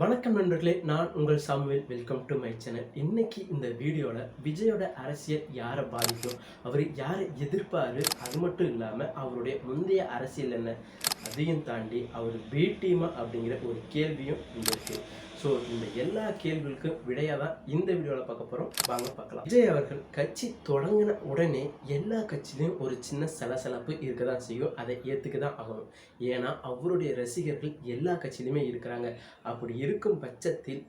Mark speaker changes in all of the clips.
Speaker 1: வணக்கம் நண்பர்களே, நான் உங்கள் Samuel. Welcome to my channel. இன்னைக்கு இந்த வீடியோவில் விஜயோட அரசியல் யாரை பாதிக்கும், அவர் யாரை எதிர்ப்பாரு, அது மட்டும் இல்லாமல் அவருடைய முந்தைய அரசியல் என்ன, அதையும் தாண்டி அவர் பி டீமா அப்படிங்கிற ஒரு கேள்வியும் இங்கே இருக்கு. ஸோ இந்த எல்லா கேள்விகளுக்கும் விடையாக தான் இந்த வீடியோவில் பார்க்க போகிறோம். வாங்க பார்க்கலாம். விஜய் அவர்கள் கட்சி தொடங்கின உடனே எல்லா கட்சியிலையும் ஒரு சின்ன சலசலப்பு இருக்க தான் செய்யும். அதை ஏற்றுக்க தான் ஆகணும். ஏன்னா அவருடைய ரசிகர்கள் எல்லா கட்சியிலுமே இருக்கிறாங்க. அப்படி இருக்கும் பட்சத்தில்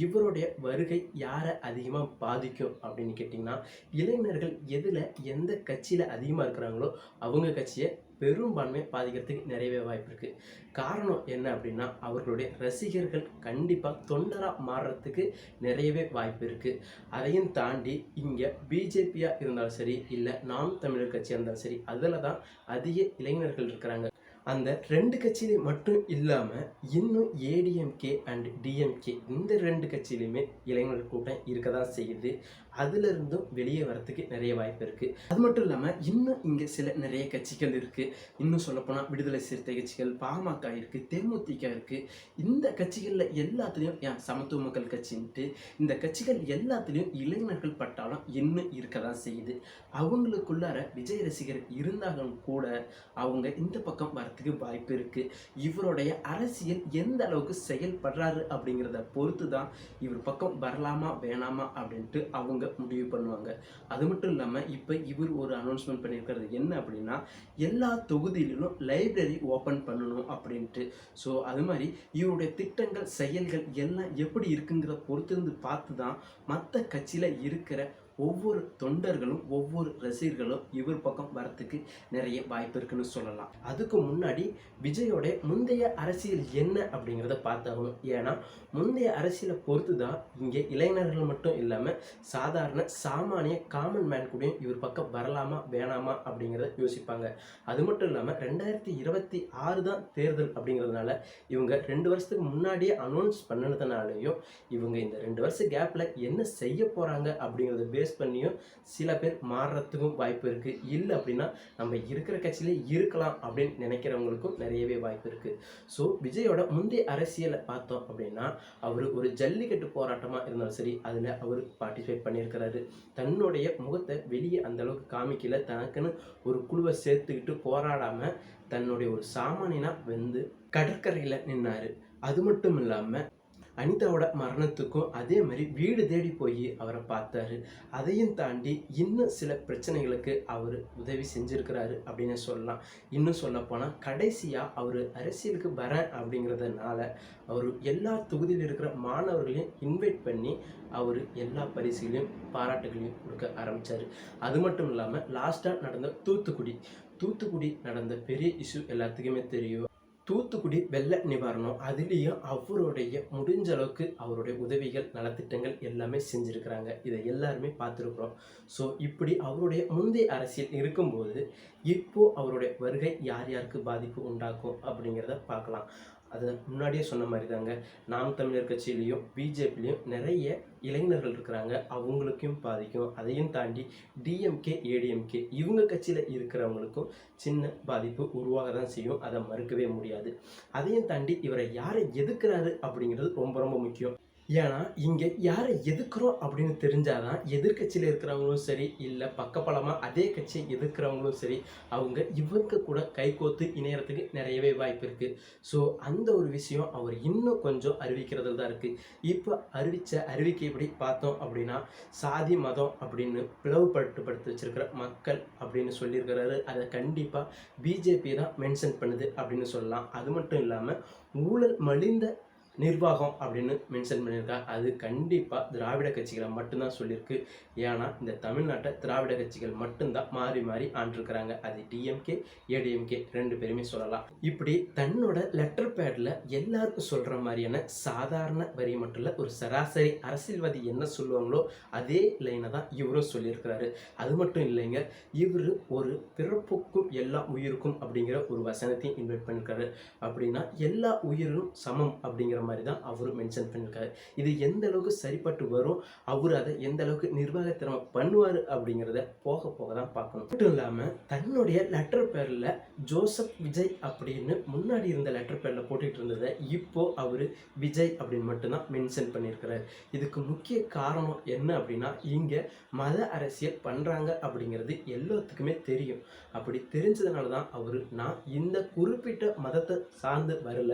Speaker 1: இவருடைய வருகை யாரை அதிகமாக பாதிக்கும் அப்படின்னு கேட்டிங்கன்னா, இளைஞர்கள் எதில் எந்த கட்சியில் அதிகமாக இருக்கிறாங்களோ அவங்க கட்சியை பெரும்பான்மை பாதிக்கிறதுக்கு நிறையவே வாய்ப்பு இருக்குது. காரணம் என்ன அப்படின்னா, அவர்களுடைய ரசிகர்கள் கண்டிப்பாக தொண்டராக மாறுறதுக்கு நிறையவே வாய்ப்பு இருக்குது. அதையும் தாண்டி இங்கே பிஜேபியாக இருந்தாலும் சரி, இல்லை நாம் தமிழர் கட்சியாக இருந்தாலும் சரி, அதில் தான் அதிக இளைஞர்கள் இருக்கிறாங்க. அந்த 2 கட்சியிலே மட்டும் இல்லாமல் இன்னும் ஏடிஎம்கே அண்ட் டிஎம்கே இந்த 2 கட்சியிலையுமே இளைஞர்கள் கூட்டம் இருக்க தான் செய்யுது. அதிலிருந்தும் வெளியே வரத்துக்கு நிறைய வாய்ப்பு இருக்குது. அது மட்டும் இல்லாமல் இன்னும் இங்கே நிறைய கட்சிகள் இருக்குது. இன்னும் சொல்லப்போனால் விடுதலை சிறுத்தை கட்சிகள், பாமக இருக்குது, தேமுதிக இருக்குது. இந்த கட்சிகளில் எல்லாத்துலேயும் சமத்துவ மக்கள் கட்சின்ட்டு இந்த கட்சிகள் எல்லாத்துலேயும் இளைஞர்கள் பட்டாலும் இன்னும் இருக்க தான் செய்யுது. அவங்களுக்குள்ளார விஜய் ரசிகர் இருந்தாலும் கூட அவங்க இந்த பக்கம் வரத்துக்கு வாய்ப்பு இருக்குது. இவருடைய அரசியல் எந்த அளவுக்கு செயல்படுறாரு அப்படிங்கிறத பொறுத்து தான் இவர் பக்கம் வரலாமா வேணாமா அப்படின்ட்டு அவங்க முடிவு பண்ணுவாங்க. அது மட்டும் இல்லாமல் இப்போ இவர் ஒரு அனௌன்ஸ்மெண்ட் பண்ணியிருக்கிறது என்ன அப்படின்னா, எல்லா தொகுதியிலும் லைப்ரரி ஓப்பன் பண்ணணும் அப்படின்ட்டு. ஸோ அது மாதிரி இவருடைய திட்டங்கள் செயல்கள் எல்லாம் எப்படி இருக்குங்கிற பொறுத்திருந்து பார்த்து தான் மற்ற கட்சியில் இருக்கிற ஒவ்வொரு தொண்டர்களும் ஒவ்வொரு ரசிகர்களும் இவர் பக்கம் வரத்துக்கு நிறைய வாய்ப்பு இருக்குன்னு சொல்லலாம். அதுக்கு முன்னாடி விஜயோட முந்தைய அரசியல் என்ன அப்படிங்கிறத பார்த்தாகணும். ஏன்னா முந்தைய அரசியலை பொறுத்து தான் இங்கே இளைஞர்கள் மட்டும் இல்லாமல் சாதாரண சாமானிய காமன் மேன் கூடயும் இவர் பக்கம் வரலாமா வேணாமா அப்படிங்கிறத யோசிப்பாங்க. அது மட்டும் இல்லாமல் 2026 தான் தேர்தல் அப்படிங்கிறதுனால இவங்க 2 வருஷத்துக்கு முன்னாடியே அனௌன்ஸ் பண்ணினதுனாலையும் இவங்க இந்த 2 வருஷ கேப்பில் என்ன செய்ய போகிறாங்க அப்படிங்கிறத பேஸ் பண்ணியும் சில பேர் மாறுறதுக்கும் வாய்ப்பு இருக்குது. இல்லை அப்படின்னா நம்ம இருக்கிற கட்சியிலே இருக்கலாம் அப்படின்னு நினைக்கிறவங்களுக்கும் நிறையவே வாய்ப்பு இருக்குது. ஸோ விஜயோட முந்தைய அரசியலை பார்த்தோம் அப்படின்னா, அவர் ஒரு ஜல்லிக்கட்டு போராட்டமாக இருந்தாலும் சரி, அதில் அவர் பார்ட்டிசிபேட் பண்ணியிருக்கிறாரு. தன்னுடைய முகத்தை வெளியே அந்த அளவுக்கு காமிக்கல. தனக்குன்னு ஒரு குழுவை சேர்த்துக்கிட்டு போராடாமல் தன்னுடைய ஒரு சாமானியனா வந்து கடற்கரையில் நின்னார். அது மட்டும் இல்லாமல் அனிதாவோட மரணத்துக்கும் அதே மாதிரி வீடு தேடி போய் அவரை பார்த்தாரு. அதையும் தாண்டி இன்னும் சில பிரச்சனைகளுக்கு அவர் உதவி செஞ்சுருக்கிறாரு அப்படின்னு சொல்லலாம். இன்னும் சொல்லப்போனால் கடைசியாக அவர் அரசியலுக்கு வரேன் அப்படிங்கிறதுனால அவர் எல்லா தொகுதியில் இருக்கிற மாணவர்களையும் இன்வைட் பண்ணி அவர் எல்லா பரிசுகளையும் பாராட்டுகளையும் கொடுக்க ஆரம்பித்தார். அது மட்டும் இல்லாமல் லாஸ்ட்டாக நடந்த தூத்துக்குடி நடந்த பெரிய இஷ்யூ எல்லாத்துக்குமே தெரியும். தூத்துக்குடி வெள்ள நிவாரணம், அதுலேயும் அவருடைய முடிஞ்ச அளவுக்கு அவருடைய உதவிகள் நலத்திட்டங்கள் எல்லாமே செஞ்சுருக்கிறாங்க. இதை எல்லாருமே பார்த்துருக்குறோம். ஸோ இப்படி அவருடைய முந்தைய அரசியல் இருக்கும்போது இப்போது அவருடைய வருகை யார் யாருக்கு பாதிப்பு உண்டாக்கும் அப்படிங்கிறத பார்க்கலாம். அது முன்னாடியே சொன்ன மாதிரி தாங்க, நாம் தமிழர் கட்சியிலையும் பிஜேபிலையும் நிறைய இளைஞர்கள் இருக்கிறாங்க. அவங்களுக்கும் பாதிக்கும். அதையும் தாண்டி டிஎம்கே ஏடிஎம்கே இவங்க கட்சியில் இருக்கிறவங்களுக்கும் சின்ன பாதிப்பு உருவாக தான் செய்யும். அதை மறுக்கவே முடியாது. அதையும் தாண்டி இவரை யாரை எதிர்க்கிறாரு அப்படிங்கிறது ரொம்ப ரொம்ப முக்கியம். ஏன்னா இங்கே யாரை எதிர்க்கிறோம் அப்படின்னு தெரிஞ்சாதான் எதிர்கட்சியில் இருக்கிறவங்களும் சரி, இல்லை பக்கபலமாக அதே கட்சியை எதிர்க்கிறவங்களும் சரி, அவங்க இவங்க கூட கைகோத்து இணையறதுக்கு நிறையவே வாய்ப்பு இருக்குது. ஸோ அந்த ஒரு விஷயம் அவர் இன்னும் கொஞ்சம் அறிவிக்கிறது தான் இருக்குது. இப்போ அறிவித்த அறிவிக்கைப்படி பார்த்தோம் அப்படின்னா, சாதி மதம் அப்படின்னு பிளவுபடுத்தி வச்சிருக்கிற மக்கள் அப்படின்னு சொல்லியிருக்கிறாரு. அதை கண்டிப்பாக பிஜேபி தான் மென்ஷன் பண்ணுது அப்படின்னு சொல்லலாம். அது மட்டும் இல்லாமல் ஊழல் மலிந்த நிர்வாகம் அப்படின்னு மென்ஷன் பண்ணியிருக்கா. அது கண்டிப்பாக திராவிட கட்சிகளை மட்டும்தான் சொல்லியிருக்கு. ஏன்னா இந்த தமிழ்நாட்டை திராவிட கட்சிகள் மட்டும்தான் மாறி மாறி ஆண்டிருக்கிறாங்க. அது டிஎம்கே ஏடிஎம்கே 2 பேருமே சொல்லலாம். இப்படி தன்னோட லெட்டர் பேடில் எல்லாருக்கும் சொல்கிற மாதிரியான சாதாரண வரி மட்டும் இல்லை, ஒரு சராசரி அரசியல்வாதி என்ன சொல்லுவாங்களோ அதே லைனை தான் இவரும் சொல்லியிருக்கிறாரு. அது மட்டும் இல்லைங்க, இவர் ஒரு பிறப்புக்கும் எல்லா உயிருக்கும் அப்படிங்கிற ஒரு வசனத்தையும் இன்வைட் பண்ணியிருக்காரு. அப்படின்னா எல்லா உயிரும் சமம் அப்படிங்கிற மாதிரி தான் அவரு மென்ஷன் பண்ணியிருக்காரு. இது எந்த அளவுக்கு சரிப்பட்டு வரும், அவர் அதை எந்த அளவுக்கு நிர்வாகத்திறமை பண்ணுவார் அப்படிங்கிறத போக போக தான் பார்க்கணும். மட்டும் இல்லாமல் தன்னுடைய லெட்டர் பேரில் ஜோசப் விஜய் அப்படின்னு முன்னாடி இருந்த லெட்டர் பேரில் போட்டுட்டு இருந்ததை இப்போ அவர் விஜய் அப்படின்னு மட்டும்தான் மென்ஷன் பண்ணியிருக்கிறார். இதுக்கு முக்கிய காரணம் என்ன அப்படின்னா, இங்கே மத அரசியல் பண்ணுறாங்க அப்படிங்கிறது எல்லாத்துக்குமே தெரியும். அப்படி தெரிஞ்சதுனால தான் அவர் நான் இந்த குறிப்பிட்ட மதத்தை சார்ந்து வரல,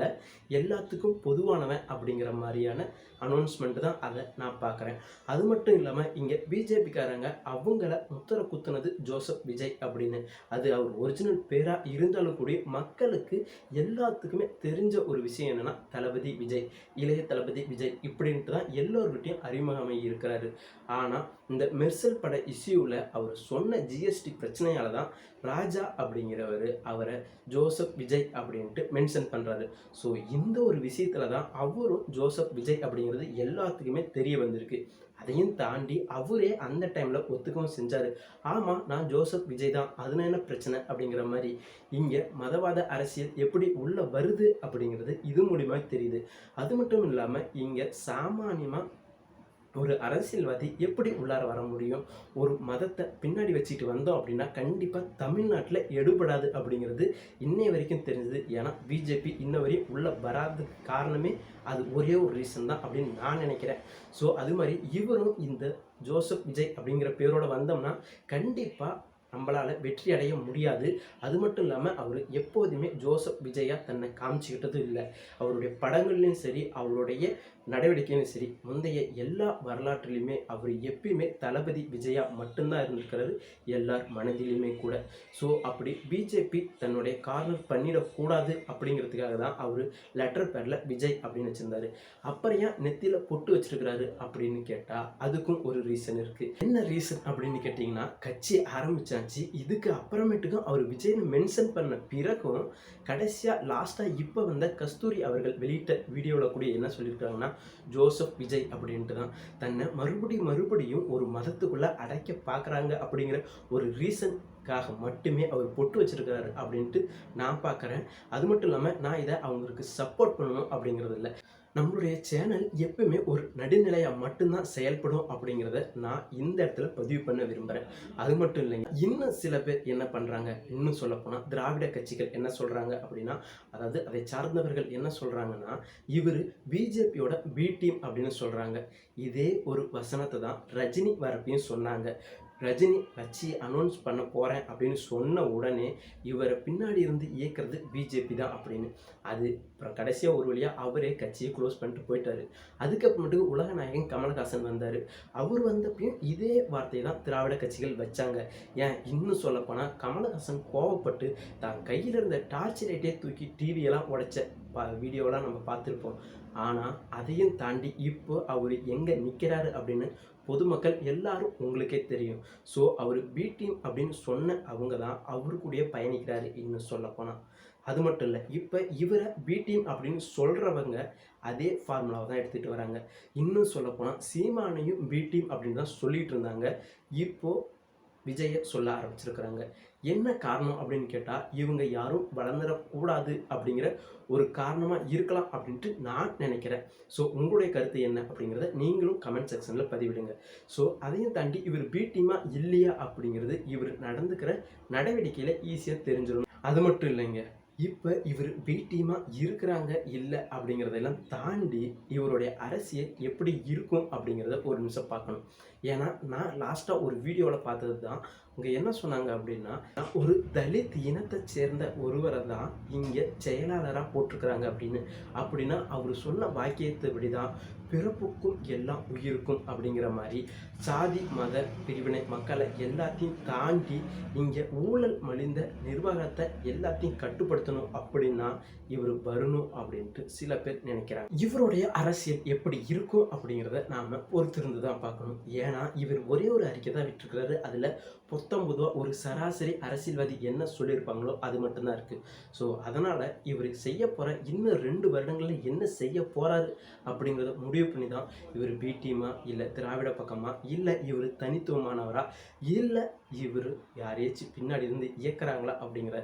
Speaker 1: எல்லாத்துக்கும் பொதுவானவன் அப்படிங்கிற மாதிரியான அனௌன்ஸ்மெண்ட் தான் அதை நான் பார்க்குறேன். அது மட்டும் இல்லாமல் இங்கே பிஜேபிக்காரங்க அவங்கள முத்திர குத்துனது ஜோசப் விஜய் அப்படின்னு. அது அவர் ஒரிஜினல் பேராக இருந்தாலும் கூட மக்களுக்கு எல்லாத்துக்குமே தெரிஞ்ச ஒரு விஷயம் என்னென்னா, தளபதி விஜய், இளைய தளபதி விஜய் இப்படின்ட்டு தான் எல்லோருக்கிட்டையும் அறிமுகமாக இருக்கிறாரு. ஆனால் இந்த மெர்சல் பட இஷ்யூவில் அவர் சொன்ன ஜிஎஸ்டி பிரச்சனையால் தான் ராஜா அப்படிங்கிறவர் அவரை ஜோசப் விஜய் அப்படின்ட்டு மென்ஷன் பண்ணுறாரு. ஸோ இந்த ஒரு விஷயத்தில் தான் அவரும் ஜோசப் விஜய் அப்படிங்கிறது எல்லாத்துக்குமே தெரிய வந்திருக்கு. அதையும் தாண்டி அவரே அந்த டைமில் ஒத்துக்கவும் செஞ்சார். ஆமாம், நான் ஜோசப் விஜய் தான், அதில் என்ன பிரச்சனை அப்படிங்கிற மாதிரி. இங்கே மதவாத அரசியல் எப்படி உள்ளே வருது அப்படிங்கிறது இது மூலியமாக தெரியுது. அது மட்டும் இல்லாமல் இங்கே சாமானியமாக ஒரு அரசியல்வாதி எப்படி உள்ளார வர முடியும், ஒரு மதத்தை பின்னாடி வச்சுட்டு வந்தோம் அப்படின்னா கண்டிப்பாக தமிழ்நாட்டில் எடுபடாது அப்படிங்கிறது இன்னைய வரைக்கும் தெரிஞ்சது. ஏன்னா பிஜேபி இன்ன வரையும் உள்ளே வராதுக்கு காரணமே அது ஒரே ஒரு ரீசன் தான் அப்படின்னு நான் நினைக்கிறேன். ஸோ அது மாதிரி இவரும் இந்த ஜோசப் விஜய் அப்படிங்கிற பேரோட வந்தோம்னா கண்டிப்பாக நம்மளால் வெற்றி அடைய முடியாது. அது மட்டும் இல்லாமல் அவர் எப்போதுமே ஜோசப் விஜயா தன்னை காமிச்சிக்கிட்டதும் இல்லை. அவருடைய படங்கள்லையும் சரி, அவருடைய நடவடிக்கையிலும் சரி, முந்தைய எல்லா வரலாற்றிலையுமே அவர் எப்பயுமே தளபதி விஜயா மட்டும்தான் இருந்திருக்கிறாரு எல்லார் மனதிலையுமே கூட. ஸோ அப்படி பிஜேபி தன்னுடைய கார்னர் பண்ணிடக்கூடாது அப்படிங்கிறதுக்காக தான் அவர் லெட்டர் பேரில் விஜய் அப்படின்னு வச்சுருந்தாரு. அப்புறம் ஏன் நெத்தியில் பொட்டு வச்சிருக்கிறாரு அப்படின்னு கேட்டால் அதுக்கும் ஒரு ரீசன் இருக்குது. என்ன ரீசன் அப்படின்னு கேட்டிங்கன்னா, கட்சி ஆரம்பித்தாச்சு, இதுக்கு அப்புறமேட்டுக்கும் அவர் விஜய்னு மென்ஷன் பண்ண பிறகும் கடைசியாக லாஸ்ட்டாக இப்போ வந்த கஸ்தூரி அவர்கள் வெளியிட்ட வீடியோவில் கூட என்ன சொல்லியிருக்காங்கன்னா, ஜோசப் விஜய் அப்படின்ட்டு தான் தன்னை மறுபடியும் ஒரு மதத்துக்குள்ளே அடைக்க பார்க்குறாங்க அப்படிங்கிற ஒரு ரீசனுக்காக மட்டுமே அவர் பொட்டு வச்சிருக்கிறாரு அப்படின்ட்டு நான் பார்க்குறேன். அது மட்டும் இல்லாமல் நான் இதை அவங்களுக்கு சப்போர்ட் பண்ணணும் அப்படிங்கிறது இல்லை. நம்மளுடைய சேனல் எப்பவுமே ஒரு நடுநிலையாக மட்டும்தான் செயல்படும் அப்படிங்கிறத நான் இந்த இடத்துல பதிவு பண்ண விரும்புகிறேன். அது மட்டும் இல்லைங்க, இன்னும் சில பேர் என்ன பண்ணுறாங்க, இன்னும் சொல்லப்போனால் திராவிட கட்சிகள் என்ன சொல்கிறாங்க அப்படின்னா, அதாவது அதை சார்ந்தவர்கள் என்ன சொல்கிறாங்கன்னா, இவர் பிஜேபியோட பி டீம் அப்படின்னு சொல்கிறாங்க. இதே ஒரு வசனத்தை தான் ரஜினி வரப்பையும் சொன்னாங்க. ரஜினி கட்சி அனௌன்ஸ் பண்ண போகிறேன் அப்படின்னு சொன்ன உடனே இவரை பின்னாடி இருந்து இயக்கிறது பிஜேபி தான் அப்படின்னு. அது அப்புறம் கடைசியாக ஒரு வழியாக அவரே கட்சியை க்ளோஸ் பண்ணிட்டு போயிட்டாரு. அதுக்கப்புறமேட்டுக்கு உலகநாயகன் கமல்ஹாசன் வந்தார். அவர் வந்தப்பையும் இதே வார்த்தையை தான் திராவிட கட்சிகள் வச்சாங்க. ஏன் இன்னும் சொல்லப்போனால் கமல்ஹாசன் கோவப்பட்டு தான் கையில் இருந்த டார்ச் லைட்டே தூக்கி டிவியெல்லாம் உடைச்ச வீடியோலாம் நம்ம பார்த்துருப்போம். ஆனால் அதையும் தாண்டி இப்போ அவர் எங்கே நிற்கிறாரு அப்படின்னு பொதுமக்கள் எல்லாரும் உங்களுக்கே தெரியும். ஸோ அவர் பி டீம் அப்படின்னு சொன்ன அவங்க தான் அவரு கூடயே பயணிக்கிறாரு இன்னும் சொல்லப்போனால். அது மட்டும் இல்லை, இப்போ இவரை பி டீம் அப்படின்னு சொல்கிறவங்க அதே ஃபார்முலாவை தான் எடுத்துகிட்டு வராங்க. இன்னும் சொல்லப்போனால் சீமானையும் பி டீம் அப்படின்னு தான் சொல்லிகிட்டு இருந்தாங்க. இப்போது விஜயை சொல்ல ஆரம்பிச்சிருக்கிறாங்க. என்ன காரணம் அப்படின்னு கேட்டால், இவங்க யாரும் வளர்ந்துடக்கூடாது அப்படிங்கிற ஒரு காரணமாக இருக்கலாம் அப்படின்ட்டு நான் நினைக்கிறேன். ஸோ உங்களுடைய கருத்து என்ன அப்படிங்கிறத நீங்களும் கமெண்ட் செக்ஷனில் பதிவிடுங்க. ஸோ அதையும் தாண்டி இவர் பி டீமாக இல்லையா அப்படிங்கிறது இவர் நடந்துக்கிற நடவடிக்கையில் ஈஸியாக தெரிஞ்சிடும். அது மட்டும் இல்லைங்க, இப்போ இவர் பி டீமாக இருக்கிறாங்க இல்லை அப்படிங்கிறதெல்லாம் தாண்டி இவருடைய அரசியல் எப்படி இருக்கும் அப்படிங்கிறத ஒரு நிமிஷம் பார்க்கணும். ஏன்னா நான் லாஸ்ட்டாக ஒரு வீடியோவில் பார்த்தது தான், இங்கே என்ன சொன்னாங்க அப்படின்னா, ஒரு தலித் இனத்தை சேர்ந்த ஒருவரை தான் இங்கே செயலாளராக போட்டிருக்கிறாங்க அப்படின்னு. அப்படின்னா அவர் சொன்ன வாக்கியத்தைப்படி தான் பிறப்புக்கும் எல்லாம் உயிருக்கும் அப்படிங்கிற மாதிரி சாதி மத பிரிவினை மக்களை எல்லாத்தையும் தாண்டி இங்கே ஊழல் மலிந்த நிர்வாகத்தை எல்லாத்தையும் கட்டுப்படுத்தணும் அப்படின்னா இவர் வரணும் அப்படின்ட்டு சில பேர் நினைக்கிறாங்க. இவருடைய அரசியல் எப்படி இருக்கும் அப்படிங்கிறத நாம் பொறுத்திருந்து தான் பார்க்கணும். ஏன்னா இவர் ஒரே ஒரு அறிக்கை தான் விட்டுருக்கிறாரு. அதில் 19 ஒரு சராசரி அரசியல்வாதி என்ன சொல்லியிருப்பாங்களோ அது மட்டும்தான் இருக்குது. ஸோ அதனால் இவர் செய்ய போகிற இன்னும் 2 வருடங்களில் என்ன செய்ய போகிறாரு அப்படிங்கிறத முடிவு பண்ணி தான் இவர் பி டீமா, இல்லை திராவிட பக்கமா, இல்லை இவர் தனித்துவமானவரா, இல்லை இவர் யாரையாச்சும் பின்னாடி இருந்து இயக்குறாங்களா அப்படிங்கிற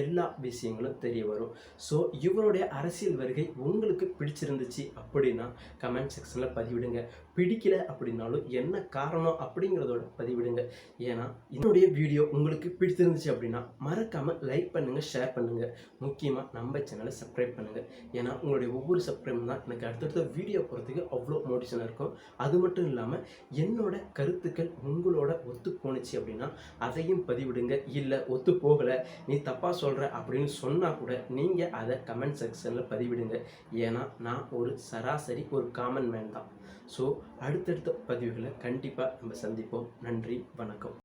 Speaker 1: எல்லா விஷயங்களும் தெரிய வரும். ஸோ இவருடைய அரசியல் வருகை உங்களுக்கு பிடிச்சிருந்துச்சு அப்படின்னா கமெண்ட் செக்ஷனில் பதிவிடுங்க. பிடிக்கல அப்படின்னாலும் என்ன காரணம் அப்படிங்கிறதோட பதிவிடுங்க. ஏன்னா என்னுடைய வீடியோ உங்களுக்கு பிடிச்சிருந்துச்சு அப்படின்னா மறக்காமல் லைக் பண்ணுங்கள், ஷேர் பண்ணுங்கள். முக்கியமாக நம்ம சேனலை சப்ஸ்கிரைப் பண்ணுங்கள். ஏன்னா உங்களுடைய ஒவ்வொரு சப்ஸ்கிரைப் தான் எனக்கு அடுத்தடுத்த வீடியோ போகிறதுக்கு அவ்வளோ மோட்டிவேஷனாக இருக்கும். அது மட்டும் இல்லாமல் என்னோட கருத்துக்கள் உங்களோட ஒத்து போணுச்சு அப்படின்னா அதையும் பதிவிடுங்க. இல்லை ஒத்து போகலை, நீ தப்பாக சொல்கிற அப்படின்னு சொன்னால் கூட நீங்கள் அதை கமெண்ட் செக்ஷனில் பதிவிடுங்க. ஏன்னா நான் ஒரு சராசரி ஒரு காமன் மேன் தான். ஸோ அடுத்தடுத்த பதிவுகளை கண்டிப்பாக நம்ம சந்திப்போம். நன்றி, வணக்கம்.